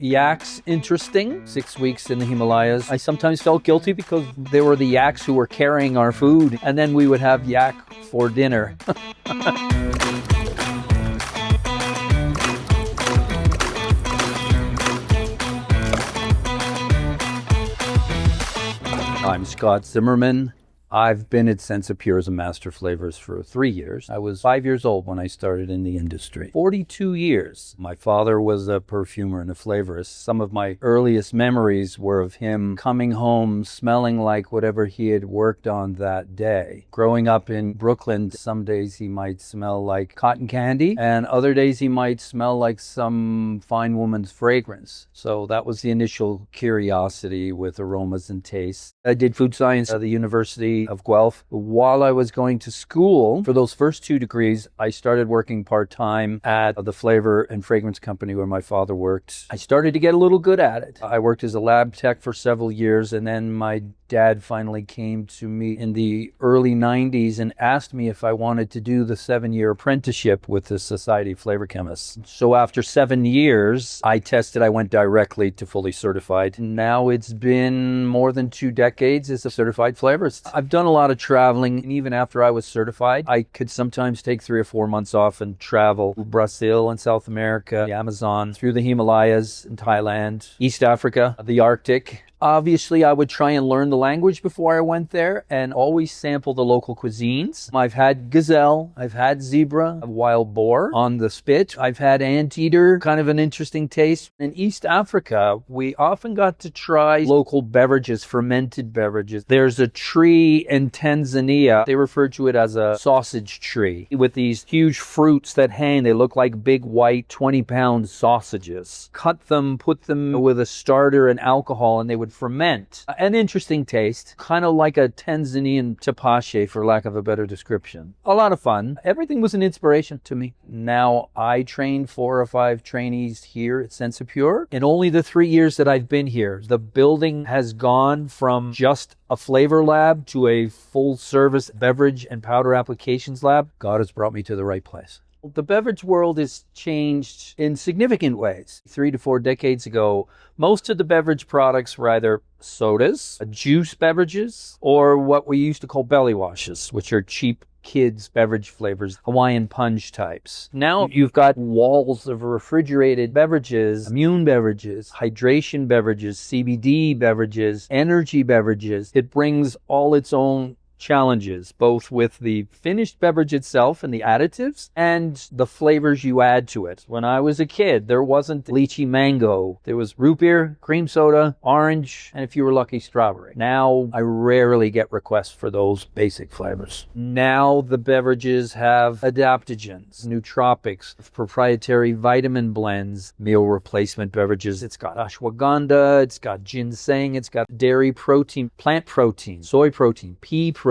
yaks interesting. 6 weeks in the Himalayas. I sometimes felt guilty because they were the yaks who were carrying our food, and then we would have yak for dinner. I'm Scott Zimmermann. I've been at Sensapure as a master flavorist for 3 years. I was 5 years old when I started in the industry. 42 years. My father was a perfumer and a flavorist. Some of my earliest memories were of him coming home smelling like whatever he had worked on that day. Growing up in Brooklyn, some days he might smell like cotton candy, and other days he might smell like some fine woman's fragrance. So that was the initial curiosity with aromas and tastes. I did food science at the University of Guelph. While I was going to school, for those first 2 degrees, I started working part-time at the flavor and fragrance company where my father worked. I started to get a little good at it. I worked as a lab tech for several years, and then my dad finally came to me in the early 90s and asked me if I wanted to do the 7-year apprenticeship with the Society of Flavor Chemists. So after 7 years, I went directly to fully certified. Now it's been more than 2 decades as a certified flavorist. I've done a lot of traveling, and even after I was certified, I could sometimes take 3 or 4 months off and travel to Brazil and South America, the Amazon, through the Himalayas in Thailand, East Africa, the Arctic. Obviously, I would try and learn the language before I went there and always sample the local cuisines. I've had gazelle, I've had zebra, wild boar on the spit. I've had anteater, kind of an interesting taste. In East Africa, we often got to try local beverages, fermented beverages. There's a tree in Tanzania. They refer to it as a sausage tree with these huge fruits that hang. They look like big white 20-pound sausages. Cut them, put them with a starter and alcohol, and they would ferment. An interesting taste, kind of like a Tanzanian tapache, for lack of a better description. A lot of fun. Everything was an inspiration to me. Now, I trained 4 or 5 trainees here at Sensapure. In only the 3 years that I've been here, the building has gone from just a flavor lab to a full-service beverage and powder applications lab. God has brought me to the right place. The beverage world has changed in significant ways. 3 to 4 decades ago, most of the beverage products were either sodas, juice beverages, or what we used to call belly washes, which are cheap kids' beverage flavors, Hawaiian punch types. Now you've got walls of refrigerated beverages, immune beverages, hydration beverages, CBD beverages, energy beverages. It brings all its own challenges, both with the finished beverage itself and the additives and the flavors you add to it. When I was a kid, there wasn't lychee mango. There was root beer, cream soda, orange, and if you were lucky, strawberry. Now, I rarely get requests for those basic flavors. Now, the beverages have adaptogens, nootropics, proprietary vitamin blends, meal replacement beverages. It's got ashwagandha, it's got ginseng, it's got dairy protein, plant protein, soy protein, pea protein,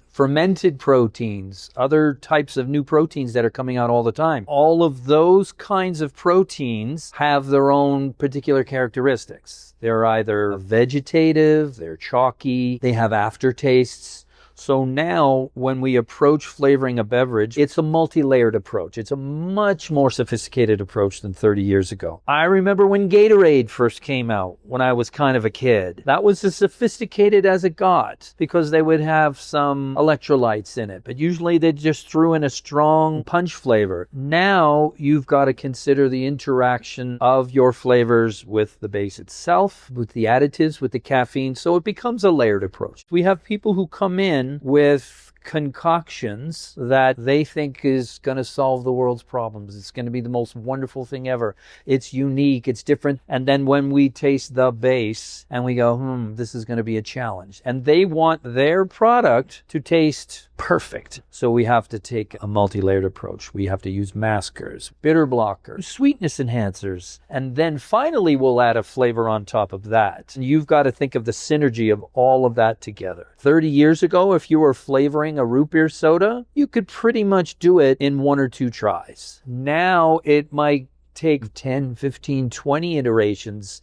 fermented proteins, other types of new proteins that are coming out all the time. All of those kinds of proteins have their own particular characteristics. They're either vegetative, they're chalky, they have aftertastes. So now, when we approach flavoring a beverage, it's a multi-layered approach. It's a much more sophisticated approach than 30 years ago. I remember when Gatorade first came out, when I was kind of a kid. That was as sophisticated as it got, because they would have some electrolytes in it. But usually they just threw in a strong punch flavor. Now, you've got to consider the interaction of your flavors with the base itself, with the additives, with the caffeine. So it becomes a layered approach. We have people who come in with concoctions that they think is going to solve the world's problems. It's going to be the most wonderful thing ever. It's unique, it's different. And then when we taste the base and we go, this is going to be a challenge. And they want their product to taste perfect. So we have to take a multi-layered approach. We have to use maskers, bitter blockers, sweetness enhancers, and then finally we'll add a flavor on top of that. And you've got to think of the synergy of all of that together. 30 years ago, if you were flavoring a root beer soda, you could pretty much do it in 1 or 2 tries. Now it might take 10, 15, 20 iterations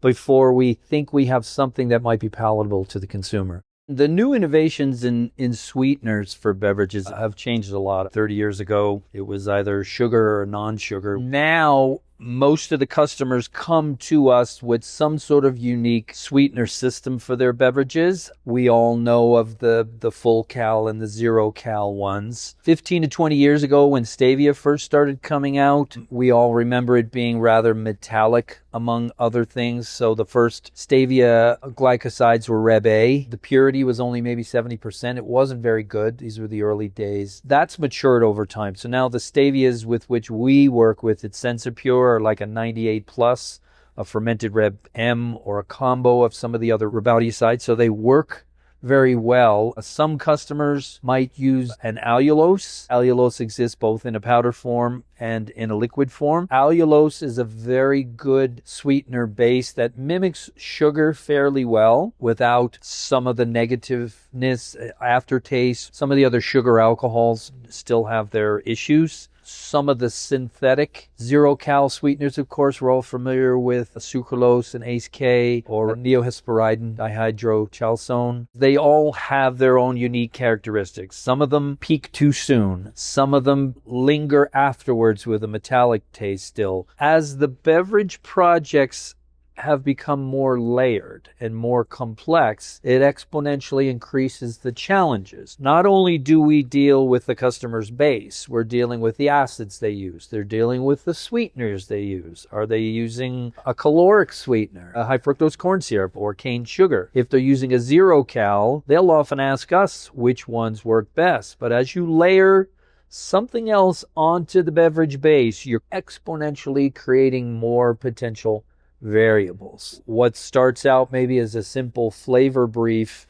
before we think we have something that might be palatable to the consumer. The new innovations in sweeteners for beverages have changed a lot. 30 years ago, it was either sugar or non-sugar. Now, Most of the customers come to us with some sort of unique sweetener system for their beverages. We all know of the full cal and the zero cal ones. 15 to 20 years ago, when stevia first started coming out, we all remember it being rather metallic, among other things. So the first stevia glycosides were Reb A. The purity was only maybe 70%. It wasn't very good. These were the early days. That's matured over time. So now the stevias with which we work with at Sensapure are like a 98 plus, a fermented Reb M, or a combo of some of the other Rebaudiosides. So they work very well. Some customers might use an allulose. Allulose exists both in a powder form and in a liquid form. Allulose is a very good sweetener base that mimics sugar fairly well without some of the negativeness, aftertaste. Some of the other sugar alcohols still have their issues. Some of the synthetic zero-cal sweeteners, of course, we're all familiar with sucralose and ACE-K or neohesperidin dihydrochalcone. They all have their own unique characteristics. Some of them peak too soon. Some of them linger afterwards with a metallic taste still. As the beverage projects have become more layered and more complex, it exponentially increases the challenges. Not only do we deal with the customer's base, we're dealing with the acids they use. They're dealing with the sweeteners they use. Are they using a caloric sweetener, a high fructose corn syrup, or cane sugar? If they're using a zero cal, they'll often ask us which ones work best. But as you layer something else onto the beverage base, you're exponentially creating more potential variables. What starts out maybe as a simple flavor brief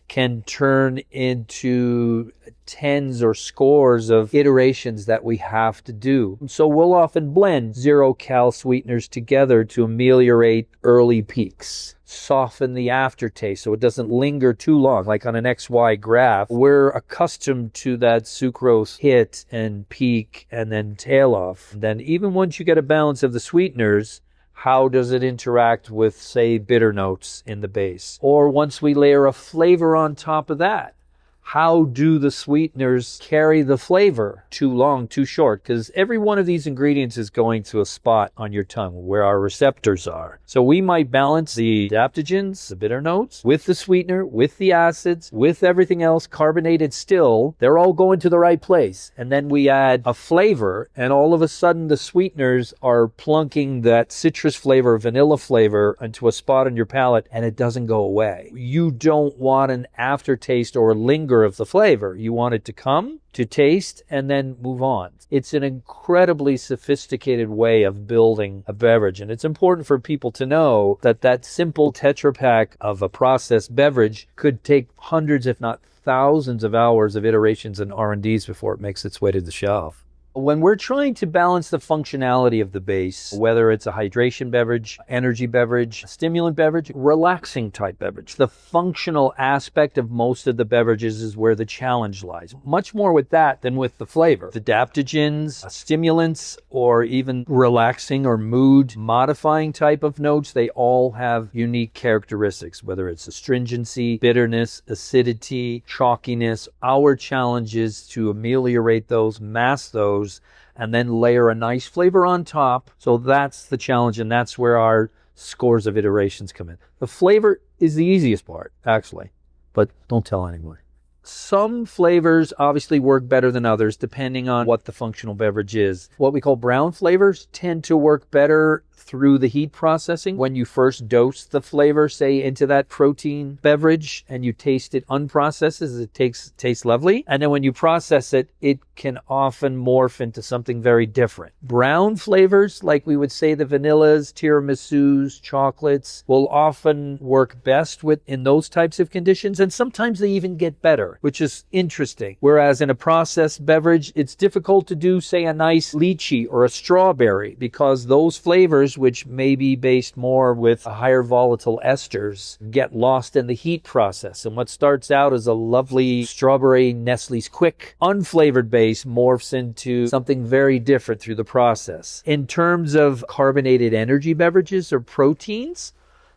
can turn into tens or scores of iterations that we have to do. So we'll often blend zero-cal sweeteners together to ameliorate early peaks, soften the aftertaste so it doesn't linger too long. Like on an XY graph, we're accustomed to that sucrose hit and peak and then tail off. Then even once you get a balance of the sweeteners, how does it interact with, say, bitter notes in the base? Or once we layer a flavor on top of that, how do the sweeteners carry the flavor? Too long, too short? Because every one of these ingredients is going to a spot on your tongue where our receptors are. So we might balance the adaptogens, the bitter notes, with the sweetener, with the acids, with everything else carbonated still. They're all going to the right place. And then we add a flavor, and all of a sudden the sweeteners are plunking that citrus flavor, vanilla flavor into a spot on your palate, and it doesn't go away. You don't want an aftertaste or a linger of the flavor. You want it to come, to taste, and then move on. It's an incredibly sophisticated way of building a beverage, and it's important for people to know that that simple Tetra Pak of a processed beverage could take hundreds, if not thousands of hours of iterations and R&Ds before it makes its way to the shelf. When we're trying to balance the functionality of the base, whether it's a hydration beverage, energy beverage, stimulant beverage, relaxing type beverage, the functional aspect of most of the beverages is where the challenge lies. Much more with that than with the flavor. The adaptogens, stimulants, or even relaxing or mood modifying type of notes, they all have unique characteristics, whether it's astringency, bitterness, acidity, chalkiness. Our challenge is to ameliorate those, mask those, and then layer a nice flavor on top. So that's the challenge, and that's where our scores of iterations come in. The flavor is the easiest part, actually, but don't tell anyone. Some flavors obviously work better than others depending on what the functional beverage is. What we call brown flavors tend to work better through the heat processing. When you first dose the flavor, say, into that protein beverage and you taste it unprocessed, it tastes lovely. And then when you process it, it can often morph into something very different. Brown flavors, like we would say the vanillas, tiramisus, chocolates, will often work best in those types of conditions. And sometimes they even get better, which is interesting. Whereas in a processed beverage, it's difficult to do, say, a nice lychee or a strawberry, because those flavors, which may be based more with higher volatile esters, get lost in the heat process. And what starts out as a lovely strawberry Nestle's Quick unflavored base morphs into something very different through the process. In terms of carbonated energy beverages or proteins,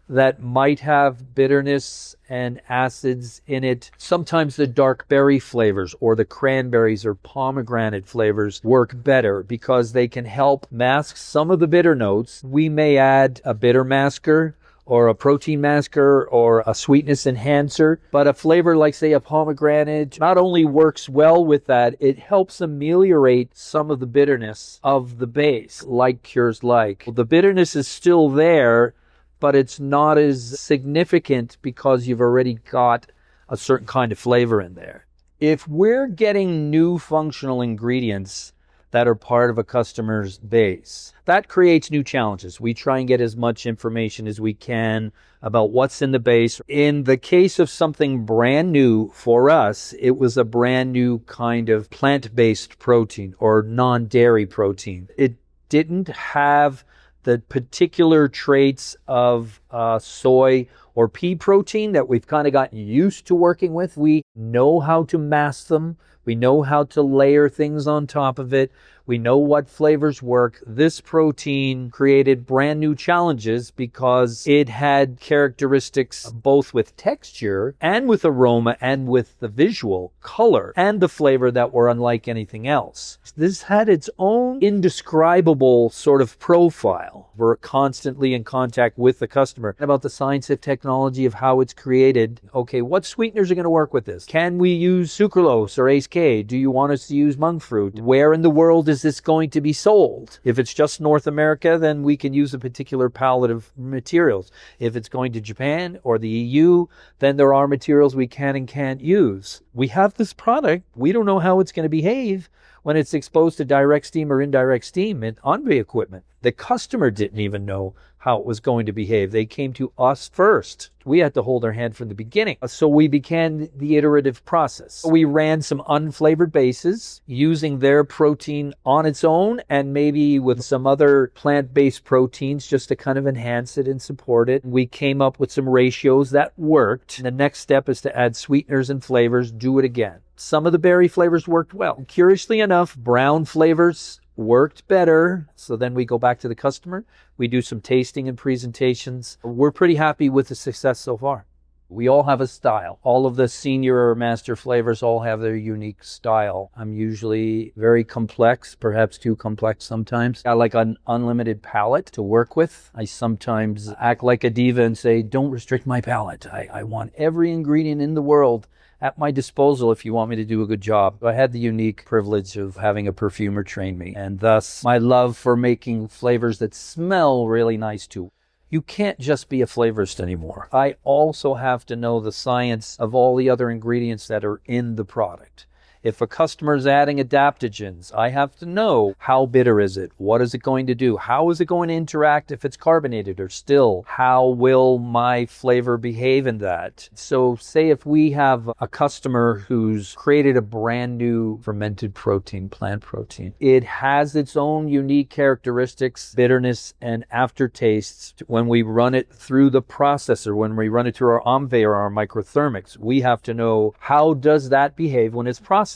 that might have bitterness and acids in it. Sometimes the dark berry flavors or the cranberries or pomegranate flavors work better because they can help mask some of the bitter notes. We may add a bitter masker or a protein masker or a sweetness enhancer, but a flavor like, say, a pomegranate not only works well with that, it helps ameliorate some of the bitterness of the base. Like cures like. The bitterness is still there, but it's not as significant because you've already got a certain kind of flavor in there. If we're getting new functional ingredients that are part of a customer's base, that creates new challenges. We try and get as much information as we can about what's in the base. In the case of something brand new for us, it was a brand new kind of plant-based protein or non-dairy protein. It didn't have the particular traits of soy or pea protein that we've kind of gotten used to working with. We know how to mask them. We know how to layer things on top of it. We know what flavors work. This protein created brand new challenges because it had characteristics both with texture and with aroma and with the visual color and the flavor that were unlike anything else. This had its own indescribable sort of profile. We're constantly in contact with the customer about the science of technology of how it's created. Okay, what sweeteners are going to work with this? Can we use sucralose or ACE-K? Do you want us to use monk fruit? Where in the world is this going to be sold? If it's just North America, then we can use a particular palette of materials. If it's going to Japan or the EU, then there are materials we can and can't use. We have this product. We don't know how it's going to behave when it's exposed to direct steam or indirect steam in ENVY equipment. The customer didn't even know how it was going to behave. They came to us first. We had to hold their hand from the beginning. So we began the iterative process. We ran some unflavored bases using their protein on its own and maybe with some other plant-based proteins just to kind of enhance it and support it. We came up with some ratios that worked. The next step is to add sweeteners and flavors. Do it again. Some of the berry flavors worked well. Curiously enough, brown flavors worked better. So then we go back to the customer. We do some tasting and presentations. We're pretty happy with the success so far. We all have a style. All of the senior or master flavors all have their unique style. I'm usually very complex, perhaps too complex sometimes. I like an unlimited palette to work with. I sometimes act like a diva and say, don't restrict my palette. I want every ingredient in the world at my disposal if you want me to do a good job. I had the unique privilege of having a perfumer train me, and thus my love for making flavors that smell really nice too. You can't just be a flavorist anymore. I also have to know the science of all the other ingredients that are in the product. If a customer is adding adaptogens, I have to know how bitter is it? What is it going to do? How is it going to interact if it's carbonated or still? How will my flavor behave in that? So say if we have a customer who's created a brand new fermented protein, plant protein, it has its own unique characteristics, bitterness and aftertastes. When we run it through the processor, when we run it through our ENVY or our microthermics, we have to know how does that behave when it's processed.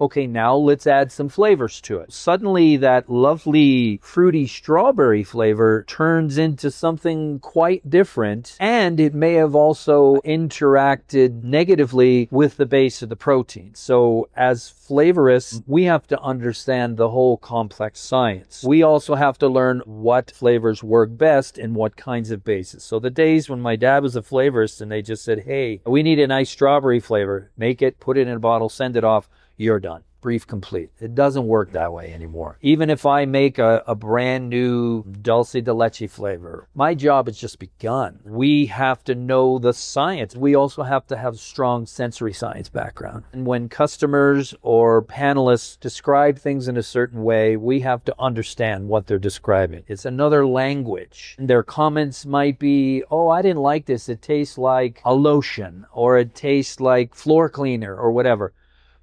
Okay, now let's add some flavors to it. Suddenly that lovely fruity strawberry flavor turns into something quite different, and it may have also interacted negatively with the base of the protein. So as flavorists, we have to understand the whole complex science. We also have to learn what flavors work best in what kinds of bases. So the days when my dad was a flavorist and they just said, hey, we need a nice strawberry flavor, make it, put it in a bottle, send it off, you're done. Brief complete. It doesn't work that way anymore. Even if I make a brand new dulce de leche flavor, my job has just begun. We have to know the science. We also have to have strong sensory science background. And when customers or panelists describe things in a certain way, we have to understand what they're describing. It's another language. Their comments might be, oh, I didn't like this. It tastes like a lotion, or it tastes like floor cleaner, or whatever.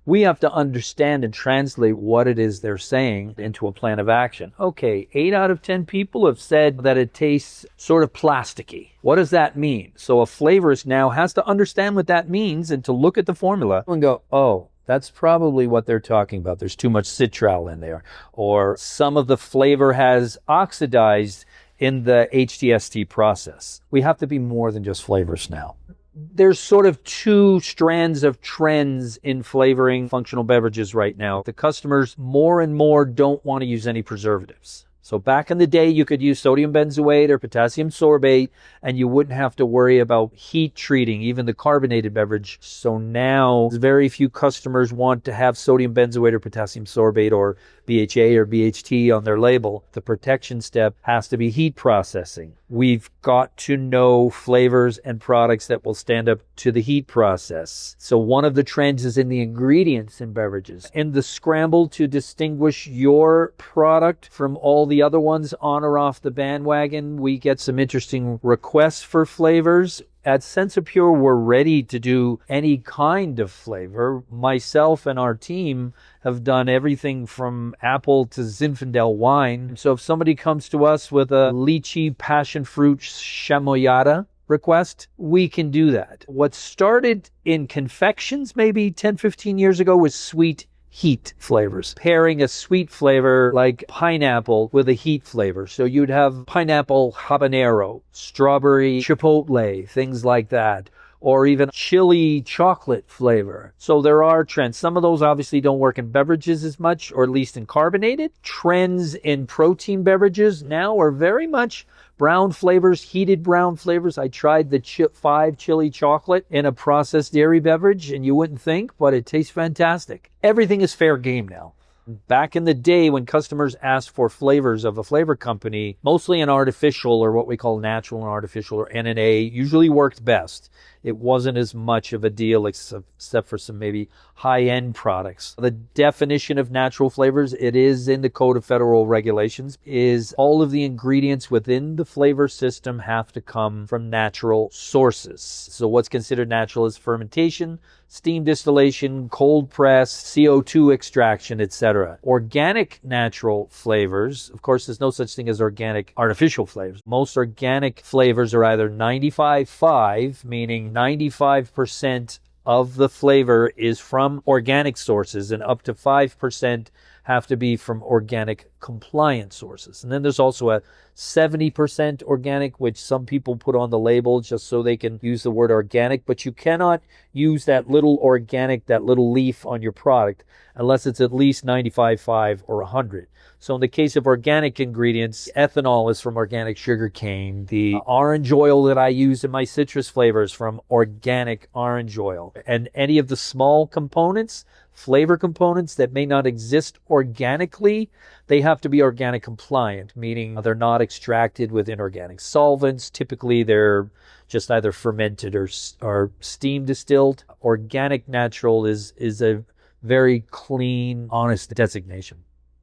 We have to understand and translate what it is they're saying into a plan of action. Okay, 8 out of 10 people have said that it tastes sort of plasticky. What does that mean? So a flavorist now has to understand what that means and to look at the formula and go, oh, that's probably what they're talking about. There's too much citral in there. Or some of the flavor has oxidized in the HDST process. We have to be more than just flavors now. There's sort of two strands of trends in flavoring functional beverages right now. The customers more and more don't want to use any preservatives. So back in the day, you could use sodium benzoate or potassium sorbate, and you wouldn't have to worry about heat treating, even the carbonated beverage. So now, very few customers want to have sodium benzoate or potassium sorbate or BHA or BHT on their label. The protection step has to be heat processing. We've got to know flavors and products that will stand up to the heat process. So one of the trends is in the ingredients in beverages. In the scramble to distinguish your product from all the other ones on or off the bandwagon, we get some interesting requests for flavors. At Sensapure, we're ready to do any kind of flavor. Myself and our team have done everything from apple to Zinfandel wine. So if somebody comes to us with a lychee passion fruit chamoyada request, we can do that. What started in confections maybe 10, 15 years ago was sweet heat flavors, pairing a sweet flavor like pineapple with a heat flavor. So you'd have pineapple habanero, strawberry chipotle, things like that, or even chili chocolate flavor. So there are trends. Some of those obviously don't work in beverages as much, or at least in carbonated. Trends in protein beverages now are very much brown flavors, heated brown flavors. I tried the 5 chili chocolate in a processed dairy beverage, and you wouldn't think, but it tastes fantastic. Everything is fair game now. Back in the day when customers asked for flavors of a flavor company, mostly an artificial or what we call natural and artificial or NNA usually worked best. It wasn't as much of a deal except for some maybe high-end products. The definition of natural flavors, it is in the Code of Federal Regulations, is all of the ingredients within the flavor system have to come from natural sources. So what's considered natural is fermentation, steam distillation, cold press, CO2 extraction, etc. Organic natural flavors, of course, there's no such thing as organic artificial flavors. Most organic flavors are either 95-5, meaning 95% of the flavor is from organic sources and up to 5% have to be from organic compliant sources. And then there's also a 70% organic, which some people put on the label just so they can use the word organic, but you cannot use that little organic, that little leaf on your product unless it's at least 95.5 or 100. So in the case of organic ingredients, ethanol is from organic sugar cane. The orange oil that I use in my citrus flavors from organic orange oil. And any of the small components, flavor components that may not exist organically, they have to be organic compliant, meaning they're not extracted with inorganic solvents. Typically, they're just either fermented or steam distilled. Organic natural is a very clean, honest designation.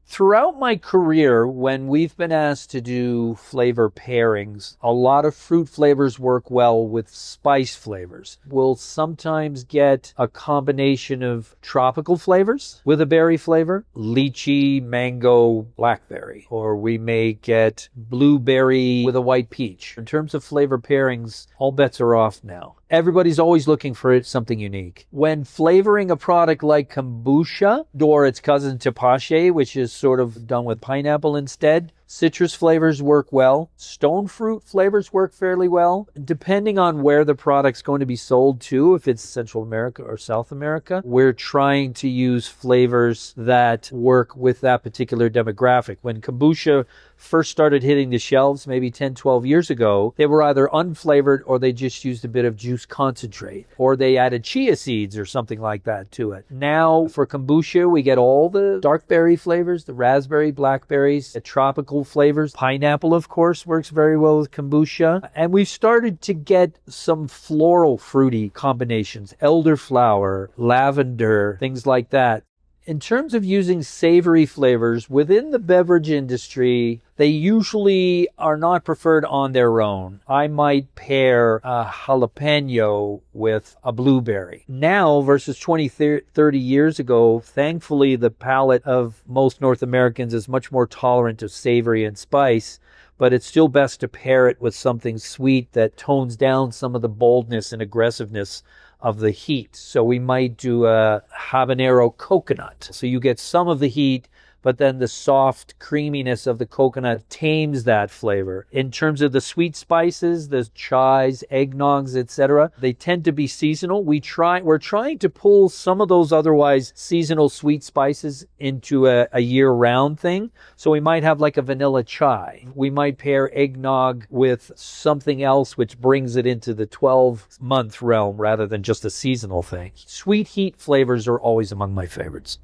Throughout my career, when we've been asked to do flavor pairings, a lot of fruit flavors work well with spice flavors. We'll sometimes get a combination of tropical flavors with a berry flavor, lychee, mango, blackberry, or we may get blueberry with a white peach. In terms of flavor pairings, all bets are off now. Everybody's always looking for something unique. When flavoring a product like kombucha or its cousin tepache, which is sort of done with pineapple instead, citrus flavors work well. Stone fruit flavors work fairly well. Depending on where the product's going to be sold to, if it's Central America or South America, we're trying to use flavors that work with that particular demographic. When kombucha first started hitting the shelves maybe 10, 12 years ago, they were either unflavored or they just used a bit of juice concentrate, or they added chia seeds or something like that to it. Now for kombucha, we get all the dark berry flavors, the raspberry, blackberries, the tropical flavors. Pineapple, of course, works very well with kombucha. And we've started to get some floral fruity combinations, elderflower, lavender, things like that. In terms of using savory flavors within the beverage industry, they usually are not preferred on their own. I might pair a jalapeno with a blueberry. Now versus 20, 30 years ago, thankfully the palate of most North Americans is much more tolerant of savory and spice, but it's still best to pair it with something sweet that tones down some of the boldness and aggressiveness of the heat. So we might do a habanero coconut. So you get some of the heat, but then the soft creaminess of the coconut tames that flavor. In terms of the sweet spices, the chais, eggnogs, etc., they tend to be seasonal. We're trying to pull some of those otherwise seasonal sweet spices into a year-round thing. So we might have like a vanilla chai. We might pair eggnog with something else which brings it into the 12-month realm rather than just a seasonal thing. Sweet heat flavors are always among my favorites.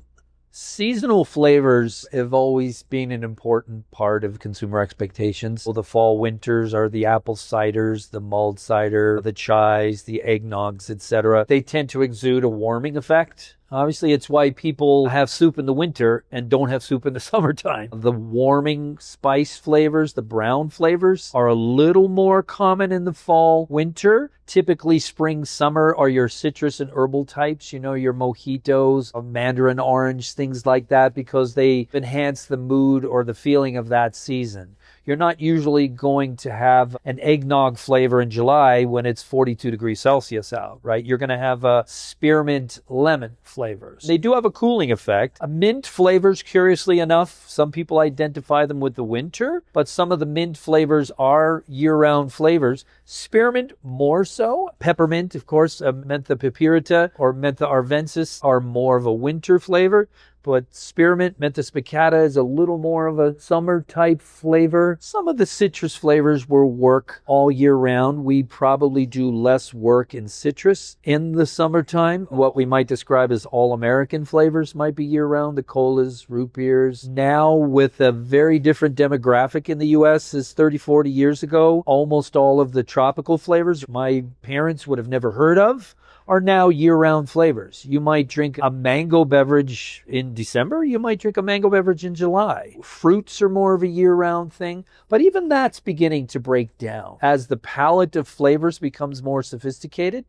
Seasonal flavors have always been an important part of consumer expectations. Well, the fall winters are the apple ciders, the mulled cider, the chais, the eggnogs, etc. They tend to exude a warming effect. Obviously, it's why people have soup in the winter and don't have soup in the summertime. The warming spice flavors, the brown flavors, are a little more common in the fall, winter. Typically, spring, summer are your citrus and herbal types, your mojitos, mandarin orange, things like that, because they enhance the mood or the feeling of that season. You're not usually going to have an eggnog flavor in July when it's 42 degrees Celsius out, right? You're going to have a spearmint lemon flavors. They do have a cooling effect. Mint flavors, curiously enough, some people identify them with the winter, but some of the mint flavors are year-round flavors. Spearmint more so. Peppermint, of course, mentha pipirita or mentha arvensis are more of a winter flavor. But spearmint, mentha spicata is a little more of a summer type flavor. Some of the citrus flavors will work all year round. We probably do less work in citrus in the summertime. What we might describe as all-American flavors might be year round. The colas, root beers. Now with a very different demographic in the U.S. as 30, 40 years ago, almost all of the tropical flavors my parents would have never heard of are now year-round flavors. You might drink a mango beverage in December. You might drink a mango beverage in July. Fruits are more of a year-round thing, but even that's beginning to break down. As the palette of flavors becomes more sophisticated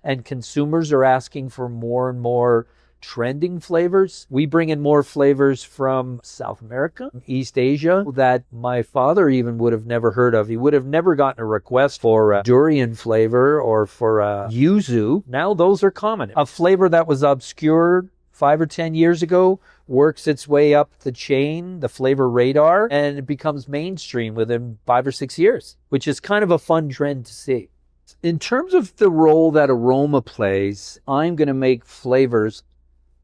and consumers are asking for more and more trending flavors, we bring in more flavors from South America, East Asia, that my father even would have never heard of. He would have never gotten a request for a durian flavor or for a yuzu. Now those are common. A flavor that was obscure 5 or 10 years ago works its way up the chain, the flavor radar, and it becomes mainstream within 5 or 6 years, which is kind of a fun trend to see. In terms of the role that aroma plays, I'm going to make flavors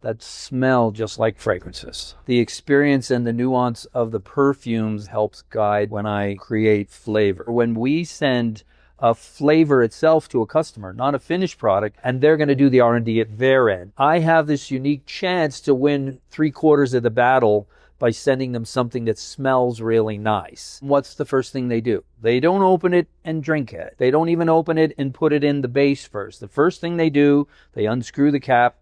that smell just like fragrances. The experience and the nuance of the perfumes helps guide when I create flavor. When we send a flavor itself to a customer, not a finished product, and they're going to do the R&D at their end, I have this unique chance to win 3/4 of the battle by sending them something that smells really nice. What's the first thing they do? They don't open it and drink it. They don't even open it and put it in the base first. The first thing they do, they unscrew the cap,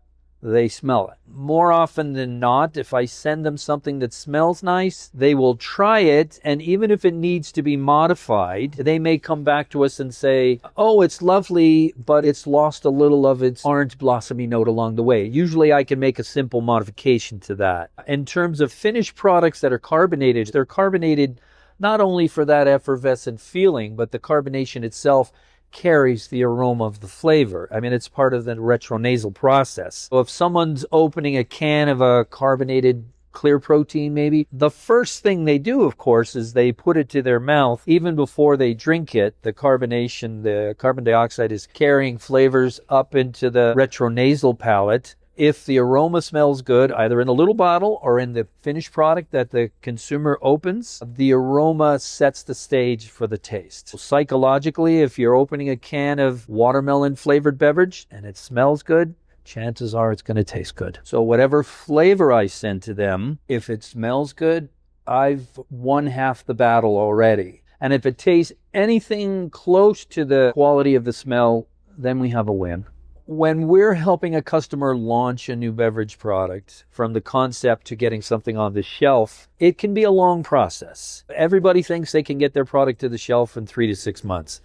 they smell it. More often than not, if I send them something that smells nice, they will try it, and even if it needs to be modified, they may come back to us and say, oh, it's lovely, but it's lost a little of its orange blossomy note along the way. Usually I can make a simple modification to that. In terms of finished products that are carbonated, they're carbonated not only for that effervescent feeling, but the carbonation itself carries the aroma of the flavor. I mean, it's part of the retronasal process. So if someone's opening a can of a carbonated clear protein, maybe, the first thing they do, of course, is they put it to their mouth. Even before they drink it, the carbonation, the carbon dioxide is carrying flavors up into the retronasal palate. If the aroma smells good, either in the little bottle or in the finished product that the consumer opens, the aroma sets the stage for the taste. So psychologically, if you're opening a can of watermelon flavored beverage and it smells good, chances are it's going to taste good. So whatever flavor I send to them, if it smells good, I've won half the battle already. And if it tastes anything close to the quality of the smell, then we have a win. When we're helping a customer launch a new beverage product, from the concept to getting something on the shelf, it can be a long process. Everybody thinks they can get their product to the shelf in 3 to 6 months.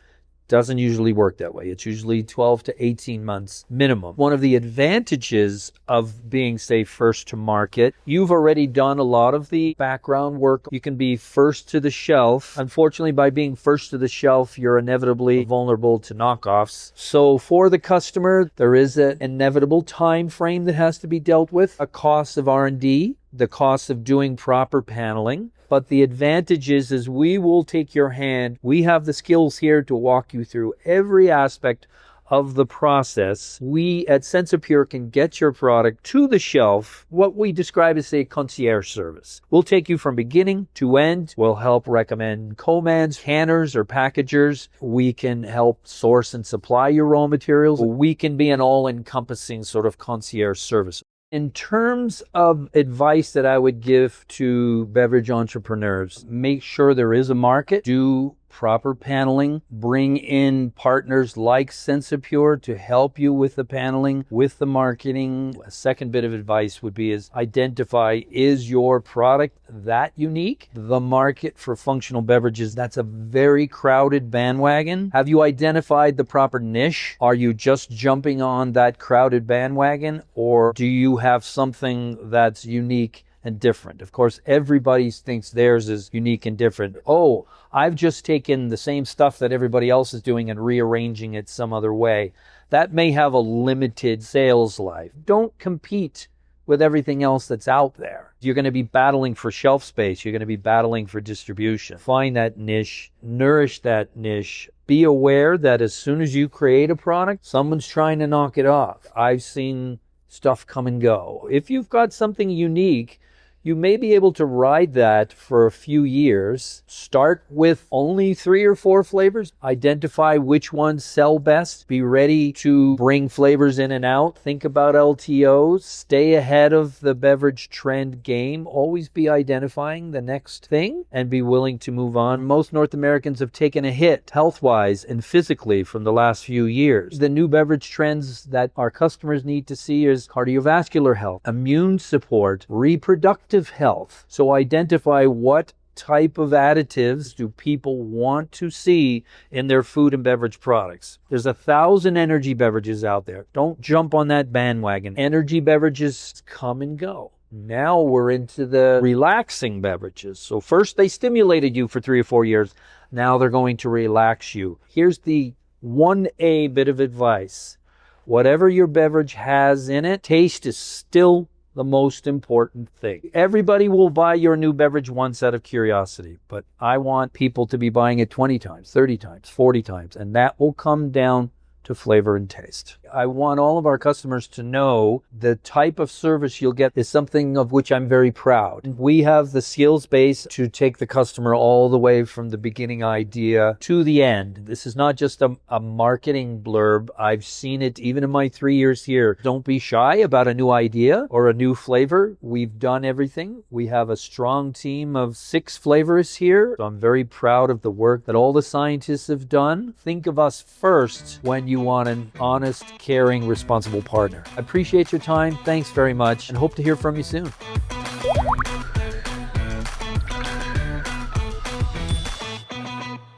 Doesn't usually work that way. It's usually 12 to 18 months minimum. One of the advantages of being, say, first to market, you've already done a lot of the background work. You can be first to the shelf. Unfortunately, by being first to the shelf, you're inevitably vulnerable to knockoffs. So for the customer, there is an inevitable time frame that has to be dealt with, a cost of R&D the cost of doing proper paneling. But the advantage is we will take your hand. We have the skills here to walk you through every aspect of the process. We at Sensapure can get your product to the shelf, what we describe as a concierge service. We'll take you from beginning to end. We'll help recommend co-mans, canners, or packagers. We can help source and supply your raw materials. We can be an all-encompassing sort of concierge service. In terms of advice that I would give to beverage entrepreneurs, make sure there is a market, do proper paneling, bring in partners like Sensapure to help you with the paneling, with the marketing. A second bit of advice would be is identify, is your product that unique? The market for functional beverages, that's a very crowded bandwagon. Have you identified the proper niche? Are you just jumping on that crowded bandwagon, or do you have something that's unique and different? Of course, everybody thinks theirs is unique and different. Oh, I've just taken the same stuff that everybody else is doing and rearranging it some other way. That may have a limited sales life. Don't compete with everything else that's out there. You're going to be battling for shelf space. You're going to be battling for distribution. Find that niche, nourish that niche. Be aware that as soon as you create a product, someone's trying to knock it off. I've seen stuff come and go. If you've got something unique, you may be able to ride that for a few years. Start with only 3 or 4 flavors. Identify which ones sell best. Be ready to bring flavors in and out. Think about LTOs. Stay ahead of the beverage trend game. Always be identifying the next thing and be willing to move on. Most North Americans have taken a hit health-wise and physically from the last few years. The new beverage trends that our customers need to see is cardiovascular health, immune support, reproductive health. So identify what type of additives do people want to see in their food and beverage products. There's 1,000 energy beverages out there. Don't jump on that bandwagon. Energy beverages come and go. Now we're into the relaxing beverages. So first they stimulated you for 3 or 4 years. Now they're going to relax you. Here's the 1A bit of advice. Whatever your beverage has in it, taste is still the most important thing. Everybody will buy your new beverage once out of curiosity, but I want people to be buying it 20 times, 30 times, 40 times, and that will come down to flavor and taste. I want all of our customers to know the type of service you'll get is something of which I'm very proud. We have the skills base to take the customer all the way from the beginning idea to the end. This is not just a marketing blurb. I've seen it even in my 3 years here. Don't be shy about a new idea or a new flavor. We've done everything. We have a strong team of 6 flavorists here. So I'm very proud of the work that all the scientists have done. Think of us first when you want an honest, caring, responsible partner. I appreciate your time. Thanks very much and hope to hear from you soon.